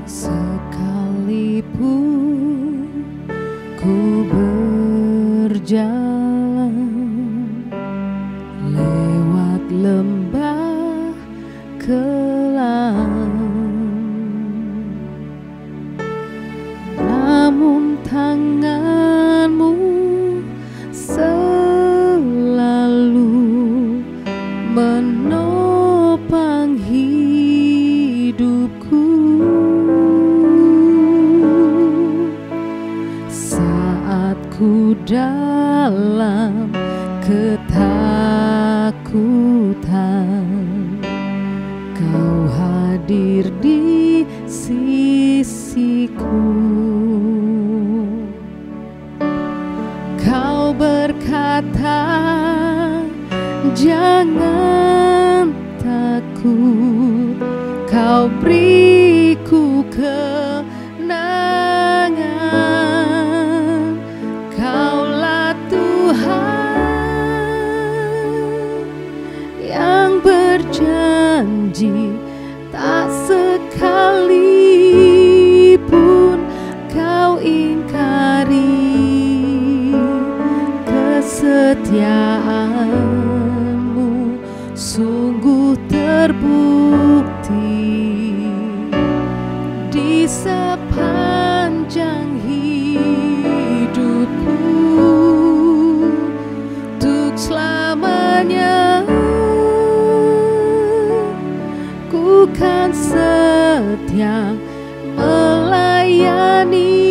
Sekalipun ku berjalan lewat lembah kelam, namun tanganmu selalu menopang hidupku. Saat ku dalam ketakutan, Kau hadir di sisiku. Kau berkata, jangan takut, Kau beriku kenangan. Kaulah Tuhan yang berjanji, tak sekalipun Kau ingkari. Kesetiaanmu sungguh terbukti di sepanjang hidupku. Untuk selamanya ku kan setia melayani,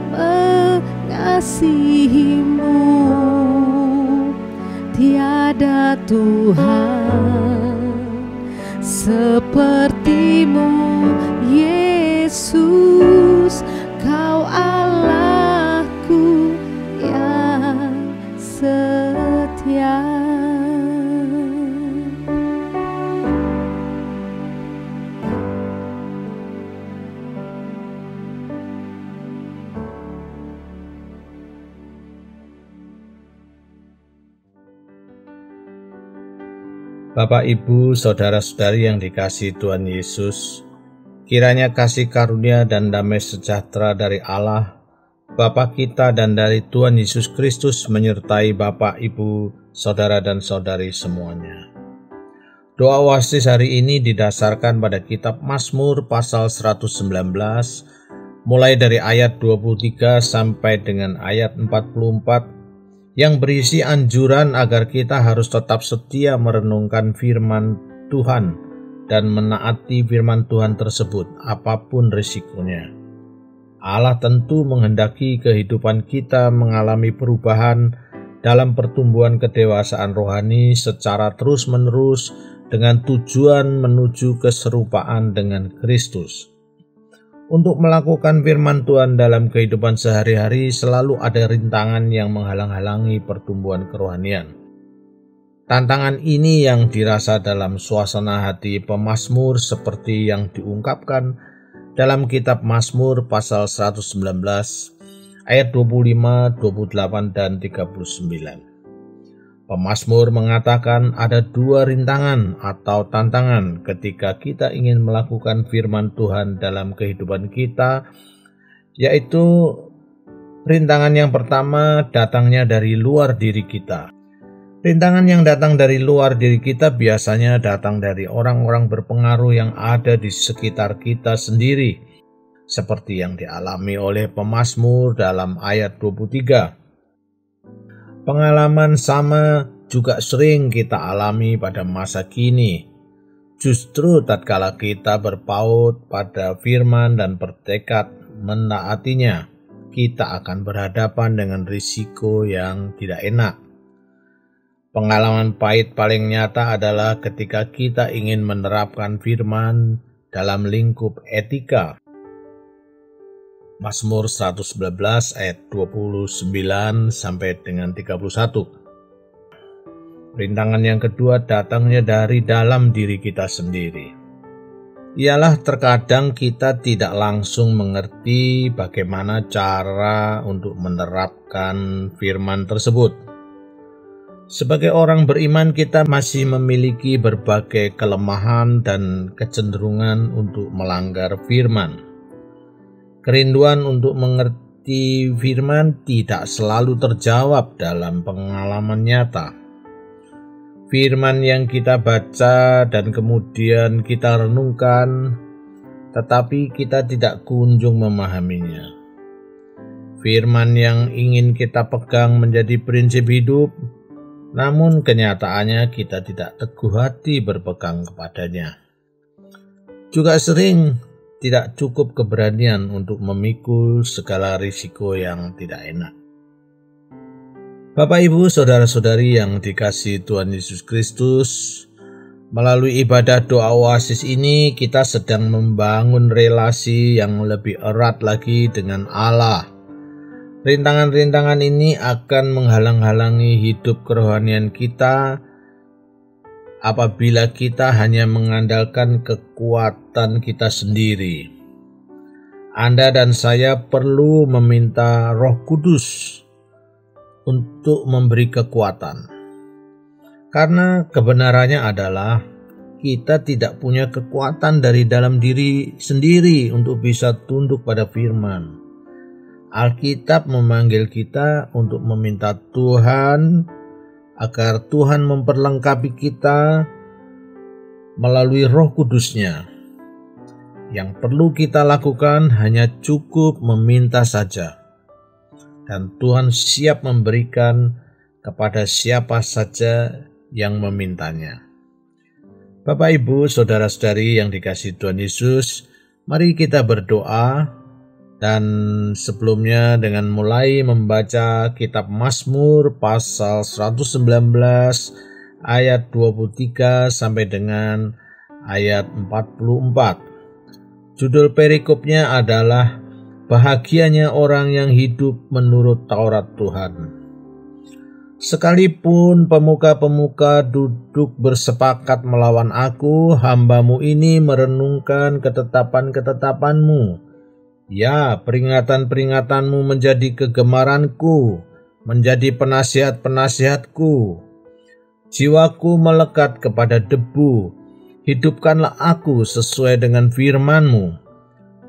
mengasihimu. Tiada Tuhan sepertimu, Yesus. Kau Allahku yang setia. Bapak, Ibu, saudara-saudari yang dikasihi Tuhan Yesus, kiranya kasih karunia dan damai sejahtera dari Allah, Bapa kita dan dari Tuhan Yesus Kristus menyertai Bapak, Ibu, saudara dan saudari semuanya. Doa oasis hari ini didasarkan pada kitab Mazmur pasal 119, mulai dari ayat 23 sampai dengan ayat 44, yang berisi anjuran agar kita harus tetap setia merenungkan firman Tuhan dan menaati firman Tuhan tersebut, apapun risikonya. Allah tentu menghendaki kehidupan kita mengalami perubahan dalam pertumbuhan kedewasaan rohani secara terus-menerus dengan tujuan menuju keserupaan dengan Kristus. Untuk melakukan firman Tuhan dalam kehidupan sehari-hari selalu ada rintangan yang menghalang-halangi pertumbuhan kerohanian. Tantangan ini yang dirasa dalam suasana hati pemazmur seperti yang diungkapkan dalam kitab Mazmur pasal 119 ayat 25, 28, dan 39. Pemazmur mengatakan ada dua rintangan atau tantangan ketika kita ingin melakukan firman Tuhan dalam kehidupan kita, yaitu rintangan yang pertama datangnya dari luar diri kita. Rintangan yang datang dari luar diri kita biasanya datang dari orang-orang berpengaruh yang ada di sekitar kita sendiri, seperti yang dialami oleh pemazmur dalam ayat 23. Pengalaman sama juga sering kita alami pada masa kini. Justru tatkala kita berpaut pada firman dan bertekad menaatinya, kita akan berhadapan dengan risiko yang tidak enak. Pengalaman pahit paling nyata adalah ketika kita ingin menerapkan firman dalam lingkup etika. Mazmur 111 ayat 29 sampai dengan 31. Rintangan yang kedua datangnya dari dalam diri kita sendiri. Ialah terkadang kita tidak langsung mengerti bagaimana cara untuk menerapkan firman tersebut. Sebagai orang beriman, kita masih memiliki berbagai kelemahan dan kecenderungan untuk melanggar firman. Kerinduan untuk mengerti firman tidak selalu terjawab dalam pengalaman nyata. Firman yang kita baca dan kemudian kita renungkan, tetapi kita tidak kunjung memahaminya. Firman yang ingin kita pegang menjadi prinsip hidup, namun kenyataannya kita tidak teguh hati berpegang kepadanya. Juga sering tidak cukup keberanian untuk memikul segala risiko yang tidak enak. Bapak, Ibu, saudara-saudari yang dikasihi Tuhan Yesus Kristus, melalui ibadah doa oasis ini kita sedang membangun relasi yang lebih erat lagi dengan Allah. Rintangan-rintangan ini akan menghalang-halangi hidup kerohanian kita apabila kita hanya mengandalkan kekuatan kita sendiri. Anda dan saya perlu meminta Roh Kudus untuk memberi kekuatan. Karena kebenarannya adalah kita tidak punya kekuatan dari dalam diri sendiri untuk bisa tunduk pada firman. Alkitab memanggil kita untuk meminta Tuhan agar Tuhan memperlengkapi kita melalui Roh Kudus-Nya. Yang perlu kita lakukan hanya cukup meminta saja. Dan Tuhan siap memberikan kepada siapa saja yang memintanya. Bapak, Ibu, saudara-saudari yang dikasihi Tuhan Yesus, mari kita berdoa. Dan sebelumnya dengan mulai membaca kitab Mazmur pasal 119 ayat 23 sampai dengan ayat 44. Judul perikopnya adalah Bahagianya orang yang hidup menurut Taurat Tuhan. Sekalipun pemuka-pemuka duduk bersepakat melawan aku, hamba-Mu ini merenungkan ketetapan-ketetapan-Mu. Ya, peringatan-peringatan-Mu menjadi kegemaranku, menjadi penasihat-penasihatku. Jiwaku melekat kepada debu, hidupkanlah aku sesuai dengan firman-Mu.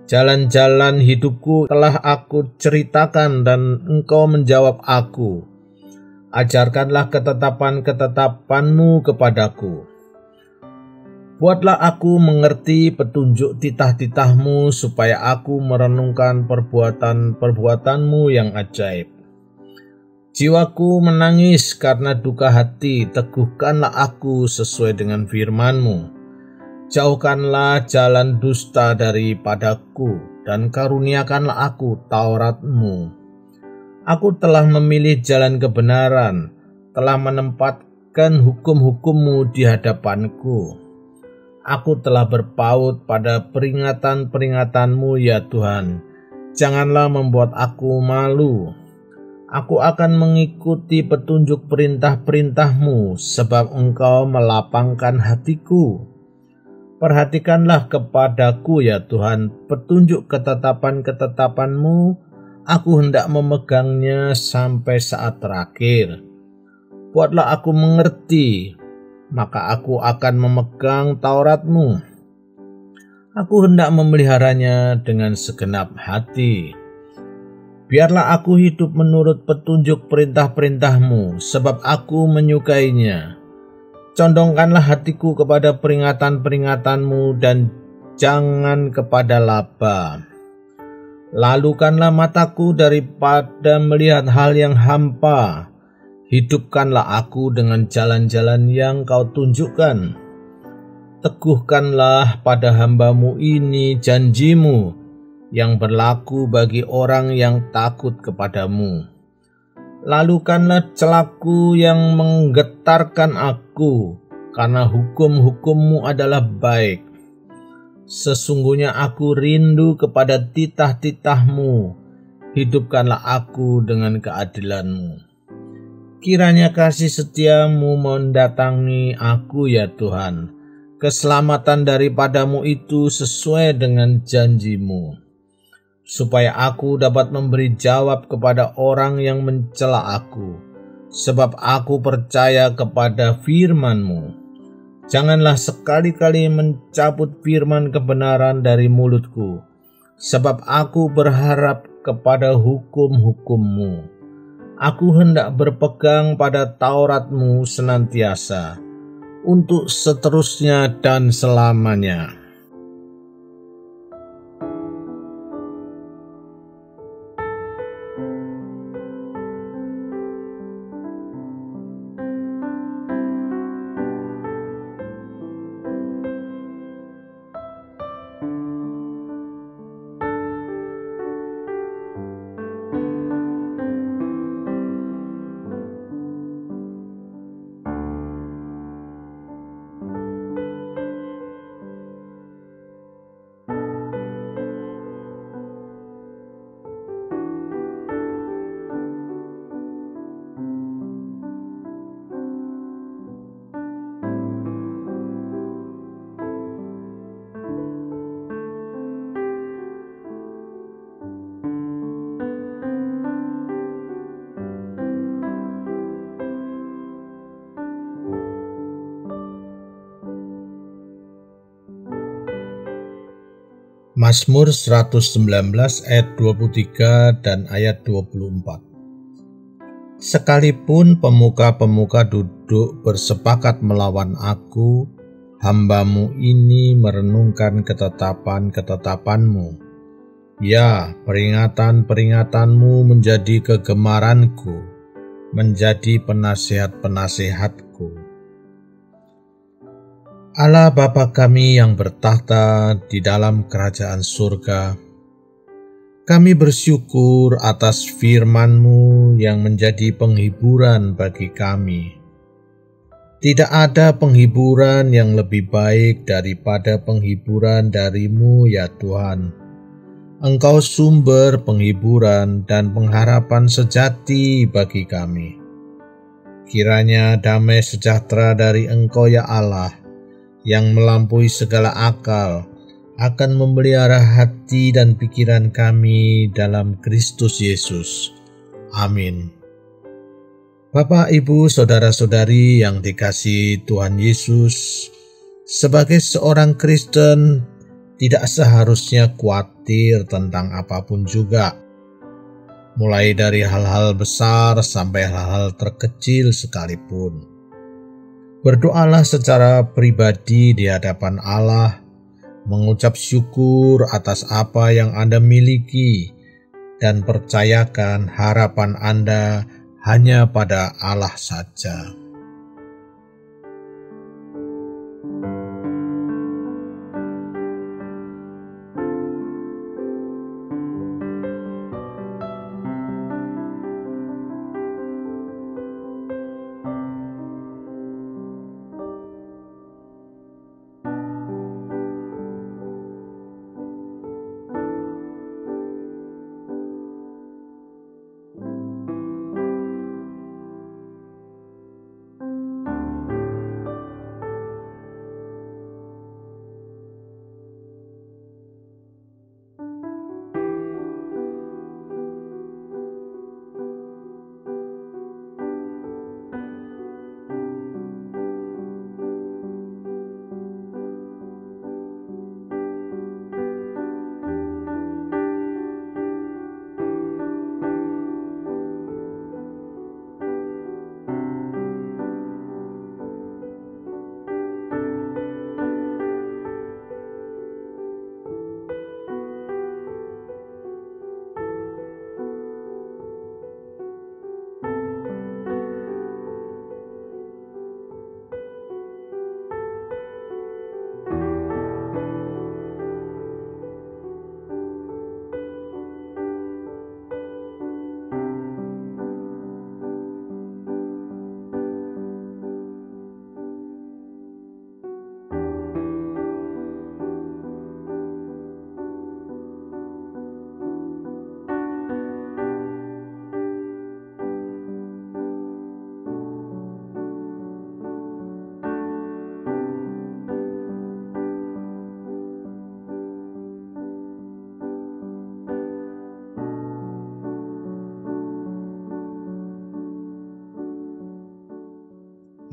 Jalan-jalan hidupku telah aku ceritakan dan Engkau menjawab aku. Ajarkanlah ketetapan-ketetapan-Mu kepadaku. Buatlah aku mengerti petunjuk titah-titah-Mu supaya aku merenungkan perbuatan-perbuatan-Mu yang ajaib. Jiwaku menangis karena duka hati, teguhkanlah aku sesuai dengan firman-Mu. Jauhkanlah jalan dusta daripadaku dan karuniakanlah aku Taurat-Mu. Aku telah memilih jalan kebenaran, telah menempatkan hukum-hukum-Mu di hadapanku. Aku telah berpaut pada peringatan-peringatan-Mu ya Tuhan. Janganlah membuat aku malu. Aku akan mengikuti petunjuk perintah-perintah-Mu sebab Engkau melapangkan hatiku. Perhatikanlah kepadaku ya Tuhan, petunjuk ketetapan-ketetapan-Mu, aku hendak memegangnya sampai saat terakhir. Buatlah aku mengerti, maka aku akan memegang Taurat-Mu. Aku hendak memeliharanya dengan segenap hati. Biarlah aku hidup menurut petunjuk perintah-perintah-Mu, sebab aku menyukainya. Condongkanlah hatiku kepada peringatan-peringatan-Mu dan jangan kepada laba. Lalukanlah mataku daripada melihat hal yang hampa. Hidupkanlah aku dengan jalan-jalan yang Kau tunjukkan. Teguhkanlah pada hamba-Mu ini janji-Mu yang berlaku bagi orang yang takut kepadamu. Lalukanlah celaku yang menggetarkan aku, karena hukum-hukum-Mu adalah baik. Sesungguhnya aku rindu kepada titah-titah-Mu, hidupkanlah aku dengan keadilan-Mu. Kiranya kasih setia-Mu mendatangi aku ya Tuhan, keselamatan daripadamu itu sesuai dengan janji-Mu. Supaya aku dapat memberi jawab kepada orang yang mencela aku, sebab aku percaya kepada firman-Mu. Janganlah sekali-kali mencabut firman kebenaran dari mulutku, sebab aku berharap kepada hukum-hukum-Mu. Aku hendak berpegang pada Taurat-Mu senantiasa, untuk seterusnya dan selamanya. Mazmur 119 ayat 23 dan ayat 24. Sekalipun pemuka-pemuka duduk bersepakat melawan aku, hamba-Mu ini merenungkan ketetapan-ketetapan-Mu. Ya, peringatan-peringatan-Mu menjadi kegemaranku, menjadi penasihat-penasihatku. Allah Bapa kami yang bertakhta di dalam kerajaan surga, kami bersyukur atas firman-Mu yang menjadi penghiburan bagi kami. Tidak ada penghiburan yang lebih baik daripada penghiburan dari-Mu ya Tuhan. Engkau sumber penghiburan dan pengharapan sejati bagi kami. Kiranya damai sejahtera dari Engkau ya Allah, yang melampaui segala akal, akan memelihara hati dan pikiran kami dalam Kristus Yesus. Amin. Bapak, Ibu, saudara-saudari yang dikasihi Tuhan Yesus, sebagai seorang Kristen tidak seharusnya khawatir tentang apapun juga, mulai dari hal-hal besar sampai hal-hal terkecil sekalipun. Berdoalah secara pribadi di hadapan Allah, mengucap syukur atas apa yang Anda miliki, dan percayakan harapan Anda hanya pada Allah saja.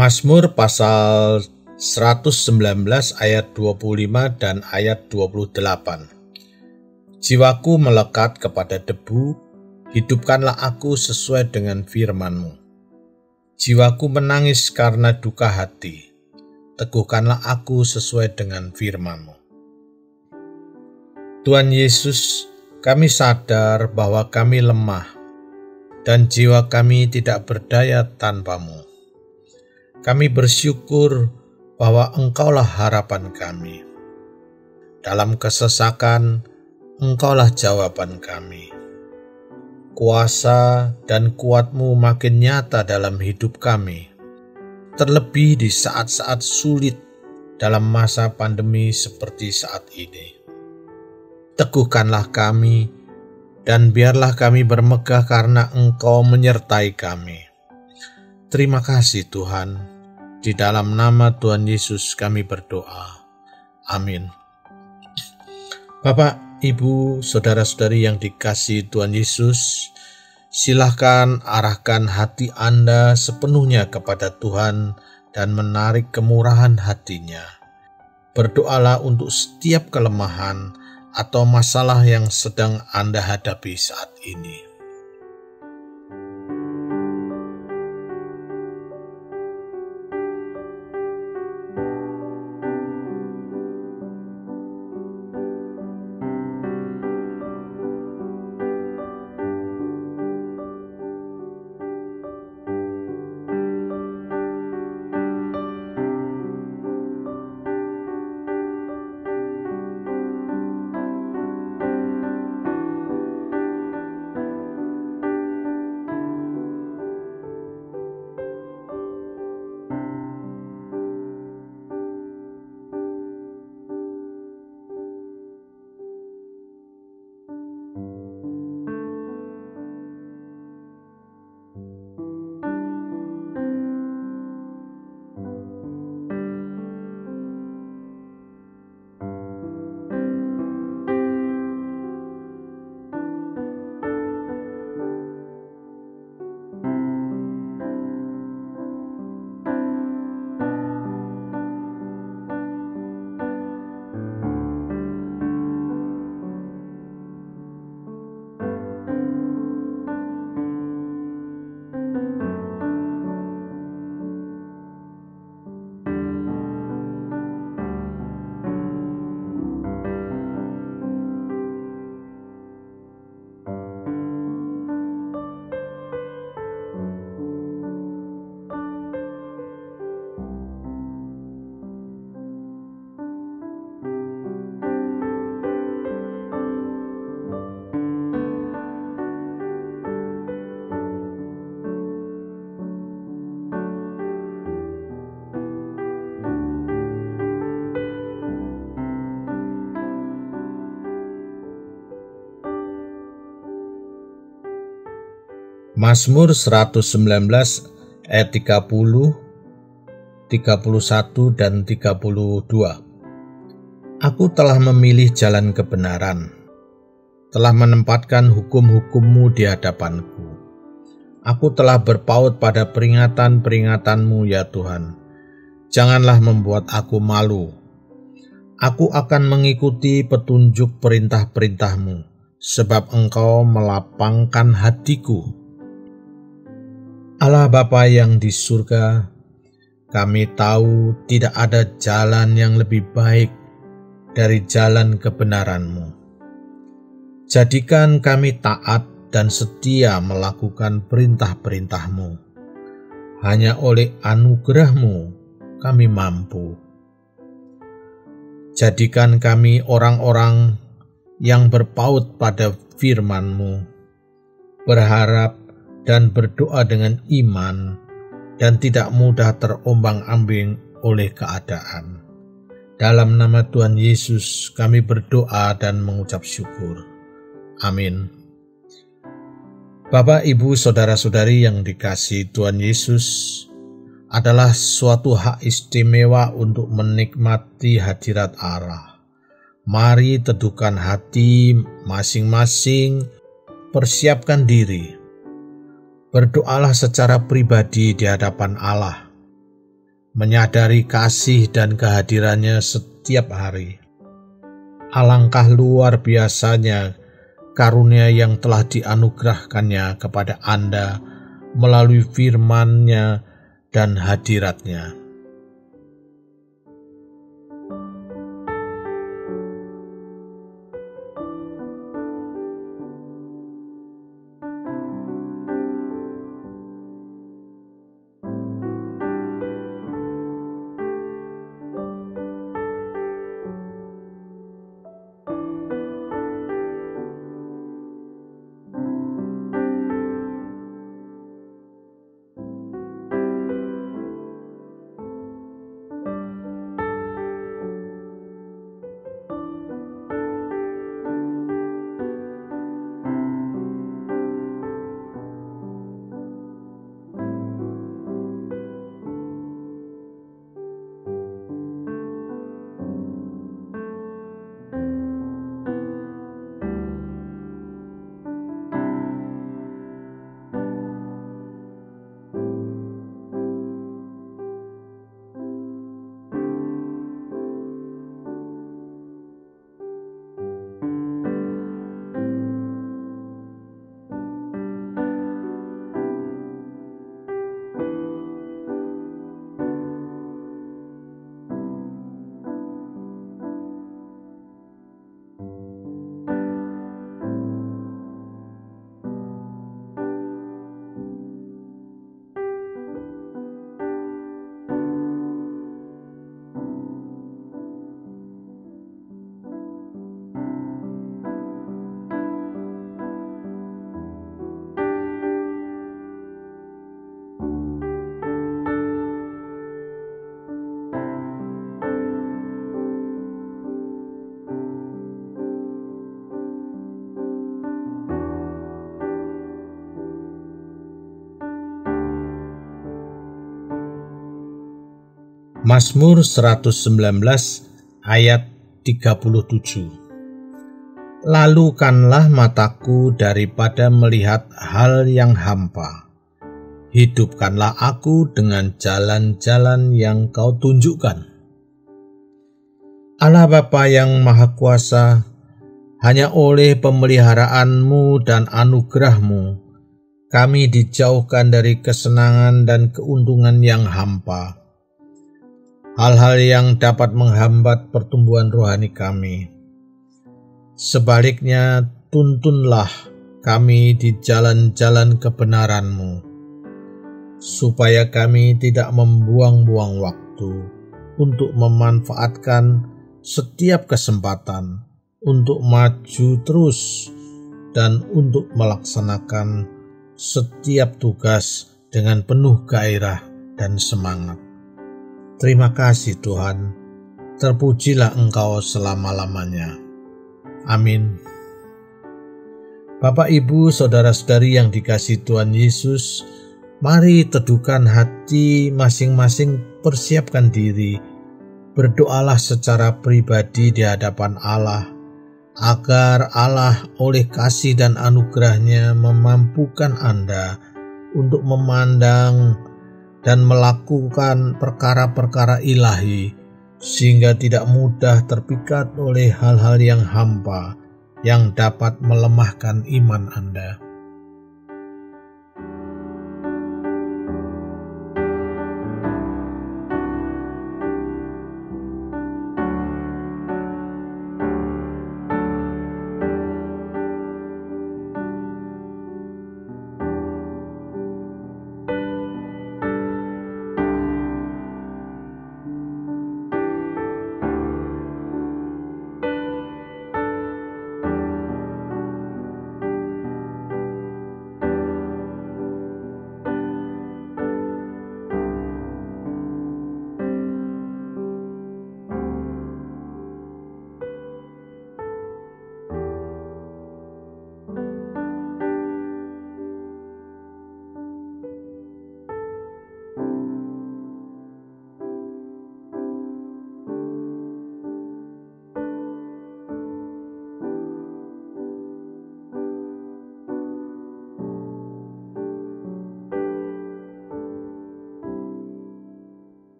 Mazmur pasal 119 ayat 25 dan ayat 28. Jiwaku melekat kepada debu, hidupkanlah aku sesuai dengan firman-Mu. Jiwaku menangis karena duka hati, teguhkanlah aku sesuai dengan firman-Mu. Tuhan Yesus, kami sadar bahwa kami lemah dan jiwa kami tidak berdaya tanpa-Mu. Kami bersyukur bahwa Engkaulah harapan kami. Dalam kesesakan, Engkaulah jawaban kami. Kuasa dan kuat-Mu makin nyata dalam hidup kami, terlebih di saat-saat sulit dalam masa pandemi seperti saat ini. Teguhkanlah kami, dan biarlah kami bermegah karena Engkau menyertai kami. Terima kasih Tuhan. Di dalam nama Tuhan Yesus kami berdoa. Amin. Bapak, Ibu, saudara-saudari yang dikasihi Tuhan Yesus, silahkan arahkan hati Anda sepenuhnya kepada Tuhan dan menarik kemurahan hati-Nya. Berdoalah untuk setiap kelemahan atau masalah yang sedang Anda hadapi saat ini. Mazmur 119 ayat 30, 31 dan 32. Aku telah memilih jalan kebenaran, telah menempatkan hukum-hukum-Mu di hadapanku. Aku telah berpaut pada peringatan-peringatan-Mu ya Tuhan. Janganlah membuat aku malu. Aku akan mengikuti petunjuk perintah-perintah-Mu, sebab Engkau melapangkan hatiku. Allah Bapa yang di surga, kami tahu tidak ada jalan yang lebih baik dari jalan kebenaran-Mu. Jadikan kami taat dan setia melakukan perintah-perintah-Mu. Hanya oleh anugerah-Mu kami mampu. Jadikan kami orang-orang yang berpaut pada firman-Mu, berharap dan berdoa dengan iman, dan tidak mudah terombang-ambing oleh keadaan. Dalam nama Tuhan Yesus kami berdoa dan mengucap syukur. Amin. Bapak, Ibu, saudara-saudari yang dikasihi Tuhan Yesus, adalah suatu hak istimewa untuk menikmati hadirat Allah. Mari teduhkan hati masing-masing, persiapkan diri. Berdoalah secara pribadi di hadapan Allah. menyadari kasih dan kehadirannya setiap hari. Alangkah luar biasanya karunia yang telah dianugerahkannya kepada Anda melalui firman-Nya dan hadirat-Nya. Mazmur 119 ayat 37. Lalukanlah mataku daripada melihat hal yang hampa. Hidupkanlah aku dengan jalan-jalan yang Kau tunjukkan. Allah Bapa yang Maha Kuasa, hanya oleh pemeliharaan-Mu dan anugerah-Mu, kami dijauhkan dari kesenangan dan keuntungan yang hampa. Hal-hal yang dapat menghambat pertumbuhan rohani kami. Sebaliknya, tuntunlah kami di jalan-jalan kebenaran-Mu, supaya kami tidak membuang-buang waktu untuk memanfaatkan setiap kesempatan untuk maju terus dan untuk melaksanakan setiap tugas dengan penuh gairah dan semangat. Terima kasih Tuhan, terpujilah Engkau selama-lamanya. Amin. Bapak, Ibu, saudara-saudari yang dikasihi Tuhan Yesus, mari teduhkan hati masing-masing, persiapkan diri, berdoalah secara pribadi di hadapan Allah, agar Allah oleh kasih dan anugerah-Nya memampukan Anda untuk memandang dan melakukan perkara-perkara ilahi, sehingga tidak mudah terpikat oleh hal-hal yang hampa yang dapat melemahkan iman Anda.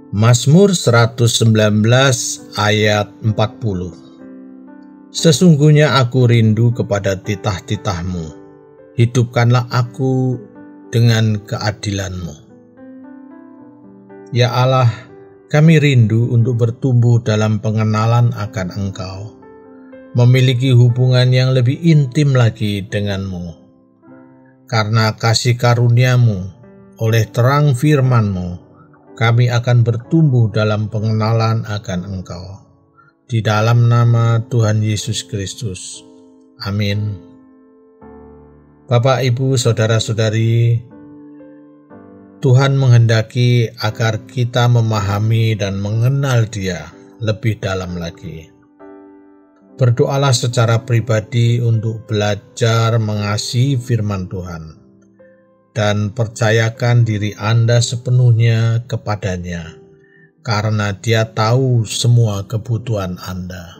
Mazmur 119 ayat 40. Sesungguhnya aku rindu kepada titah-titah-Mu. Hidupkanlah aku dengan keadilan-Mu. Ya Allah, kami rindu untuk bertumbuh dalam pengenalan akan Engkau, memiliki hubungan yang lebih intim lagi dengan-Mu. Karena kasih karunia-Mu, oleh terang firman-Mu, kami akan bertumbuh dalam pengenalan akan Engkau. Di dalam nama Tuhan Yesus Kristus. Amin. Bapak, Ibu, Saudara-saudari, Tuhan menghendaki agar kita memahami dan mengenal Dia lebih dalam lagi. Berdoalah secara pribadi untuk belajar mengasihi firman Tuhan, dan percayakan diri Anda sepenuhnya kepadanya, karena Dia tahu semua kebutuhan Anda.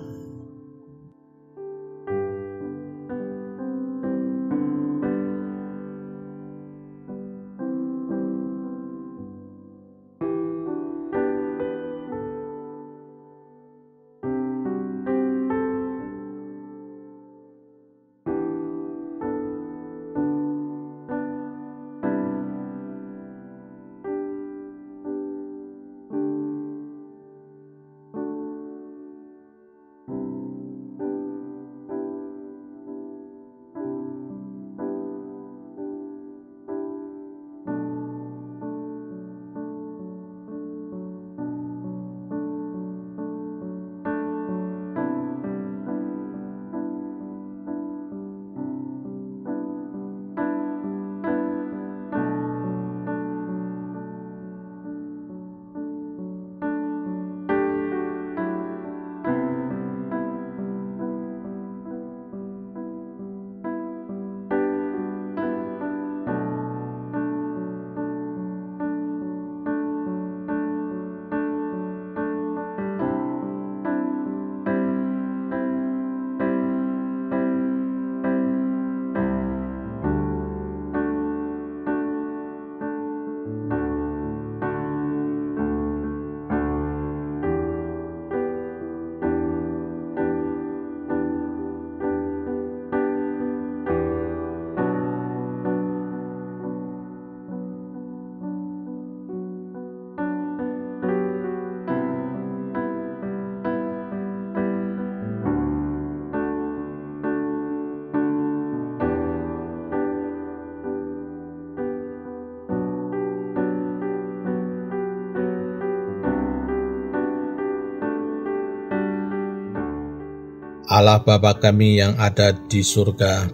Allah Bapa kami yang ada di surga,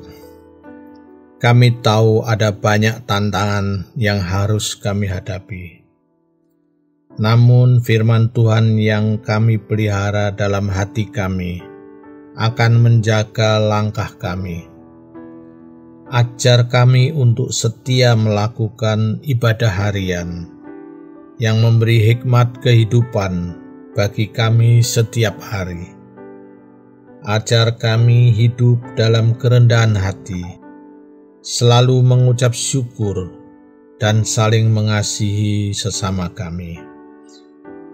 kami tahu ada banyak tantangan yang harus kami hadapi. Namun firman Tuhan yang kami pelihara dalam hati kami akan menjaga langkah kami. Ajar kami untuk setia melakukan ibadah harian yang memberi hikmat kehidupan bagi kami setiap hari. Ajar kami hidup dalam kerendahan hati, selalu mengucap syukur dan saling mengasihi sesama kami.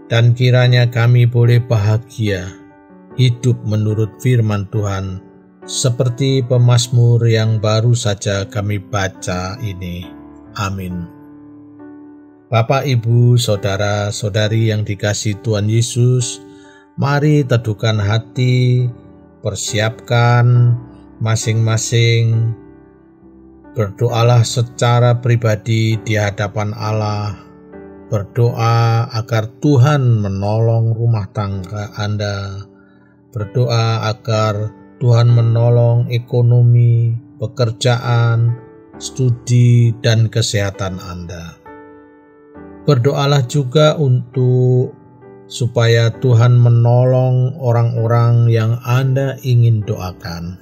Dan kiranya kami boleh bahagia hidup menurut firman Tuhan, seperti pemazmur yang baru saja kami baca ini. Amin. Bapak, Ibu, Saudara-saudari yang dikasihi Tuhan Yesus, mari teduhkan hati, persiapkan masing-masing, berdoalah secara pribadi di hadapan Allah. Berdoa agar Tuhan menolong rumah tangga Anda. Berdoa agar Tuhan menolong ekonomi, pekerjaan, studi, dan kesehatan Anda. Berdoalah juga supaya Tuhan menolong orang-orang yang Anda ingin doakan.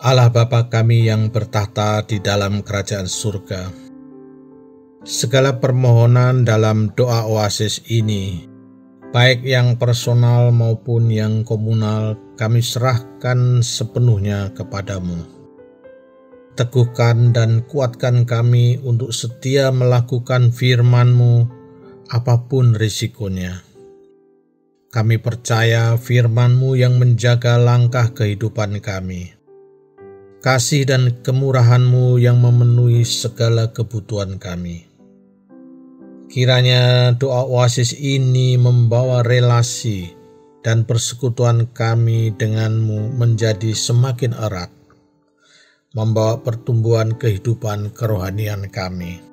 Allah Bapa kami yang bertahta di dalam kerajaan surga, segala permohonan dalam doa oasis ini, baik yang personal maupun yang komunal, kami serahkan sepenuhnya kepadamu. Teguhkan dan kuatkan kami untuk setia melakukan firman-Mu apapun risikonya. Kami percaya firman-Mu yang menjaga langkah kehidupan kami. Kasih dan kemurahan-Mu yang memenuhi segala kebutuhan kami. Kiranya doa oasis ini membawa relasi dan persekutuan kami dengan-Mu menjadi semakin erat, membawa pertumbuhan kehidupan kerohanian kami.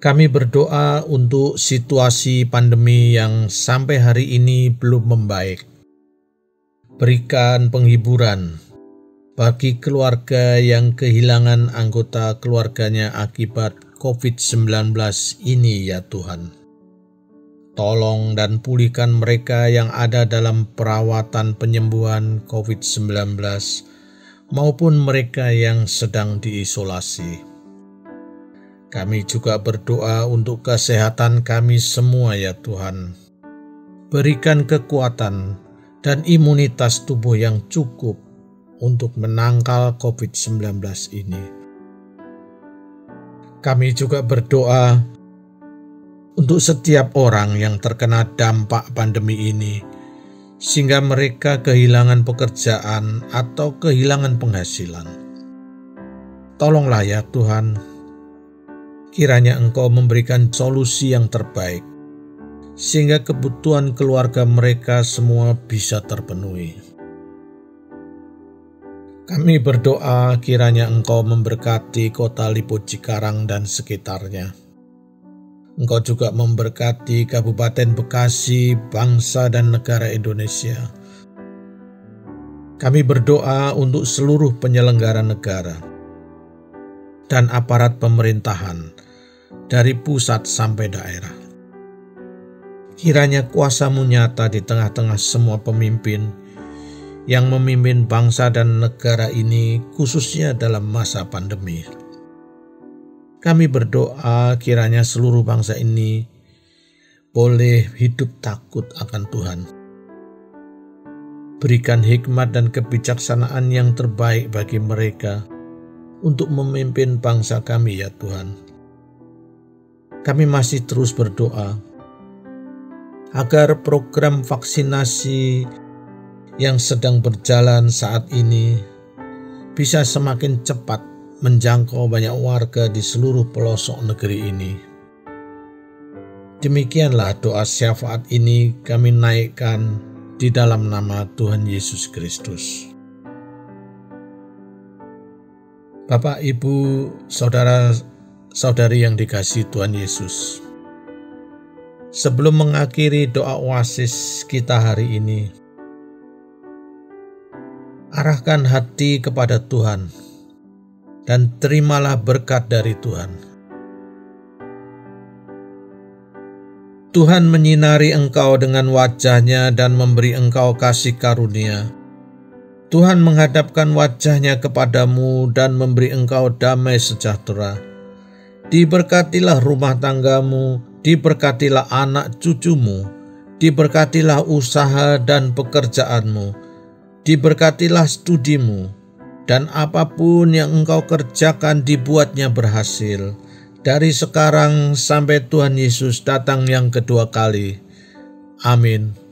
Kami berdoa untuk situasi pandemi yang sampai hari ini belum membaik. Berikan penghiburan bagi keluarga yang kehilangan anggota keluarganya akibat COVID-19 ini ya Tuhan. Tolong dan pulihkan mereka yang ada dalam perawatan penyembuhan COVID-19 maupun mereka yang sedang diisolasi. Kami juga berdoa untuk kesehatan kami semua ya Tuhan. Berikan kekuatan dan imunitas tubuh yang cukup untuk menangkal COVID-19 ini. Kami juga berdoa untuk setiap orang yang terkena dampak pandemi ini, sehingga mereka kehilangan pekerjaan atau kehilangan penghasilan. Tolonglah ya Tuhan, kiranya Engkau memberikan solusi yang terbaik, sehingga kebutuhan keluarga mereka semua bisa terpenuhi. Kami berdoa kiranya Engkau memberkati kota Lipo Cikarang dan sekitarnya. Engkau juga memberkati Kabupaten Bekasi, bangsa dan negara Indonesia. Kami berdoa untuk seluruh penyelenggara negara dan aparat pemerintahan dari pusat sampai daerah. Kiranya kuasa-Mu nyata di tengah-tengah semua pemimpin yang memimpin bangsa dan negara ini, khususnya dalam masa pandemi. Kami berdoa kiranya seluruh bangsa ini boleh hidup takut akan Tuhan. Berikan hikmat dan kebijaksanaan yang terbaik bagi mereka untuk memimpin bangsa kami ya Tuhan. Kami masih terus berdoa agar program vaksinasi yang sedang berjalan saat ini bisa semakin cepat menjangkau banyak warga di seluruh pelosok negeri ini. Demikianlah doa syafaat ini kami naikkan di dalam nama Tuhan Yesus Kristus. Bapak, Ibu, saudara-saudari yang dikasihi Tuhan Yesus, sebelum mengakhiri doa oasis kita hari ini, arahkan hati kepada Tuhan dan terimalah berkat dari Tuhan. Tuhan menyinari engkau dengan wajah-Nya dan memberi engkau kasih karunia. Tuhan menghadapkan wajah-Nya kepadamu dan memberi engkau damai sejahtera. Diberkatilah rumah tanggamu, diberkatilah anak cucumu, diberkatilah usaha dan pekerjaanmu, diberkatilah studimu, dan apapun yang engkau kerjakan dibuatnya berhasil, dari sekarang sampai Tuhan Yesus datang yang kedua kali. Amin.